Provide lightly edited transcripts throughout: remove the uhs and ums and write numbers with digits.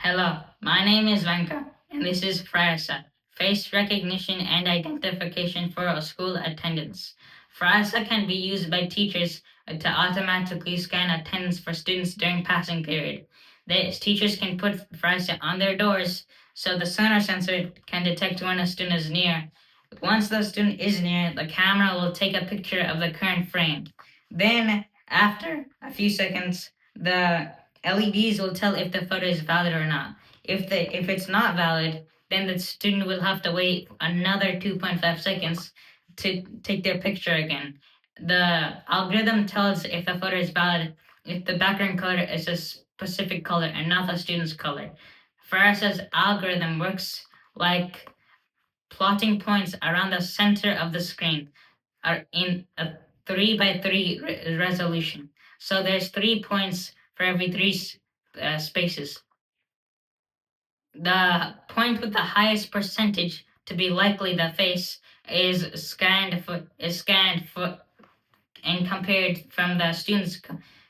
Hello, my name is Venka, and this is FRIASA, Face Recognition and Identification for School Attendance. FRIASA can be used by teachers to automatically scan attendance for students during passing period. Teachers can put FRIASA on their doors so the sonar sensor can detect when a student is near. Once the student is near, the camera will take a picture of the current frame. Then, after a few seconds, the LEDs will tell if the photo is valid or not. If it's not valid, then the student will have to wait another 2.5 seconds to take their picture again. The algorithm tells if the photo is valid if the background color is a specific color and not the student's color. FRIASA's algorithm works like plotting points around the center of the screen are in a 3 by 3 resolution. So there's 3 points for every three spaces. The point with the highest percentage to be likely the face is scanned and compared from the student's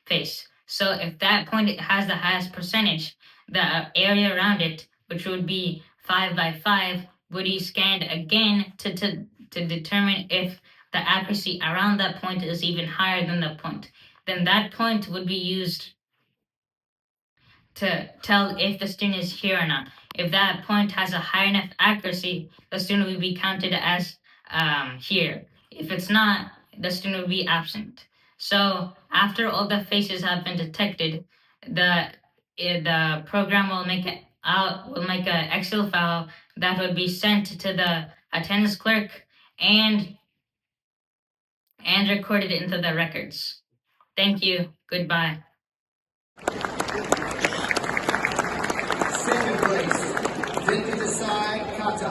face. So if that point has the highest percentage, the area around it, which would be 5 by 5, would be scanned again to determine if the accuracy around that point is even higher than the point. Then that point would be used to tell if the student is here or not. If that point has a high enough accuracy, the student will be counted as here. If it's not, the student will be absent. So after all the faces have been detected, the program will make an Excel file that would be sent to the attendance clerk and recorded into the records. Thank you. Goodbye. Second place, Vinka Desai Kata.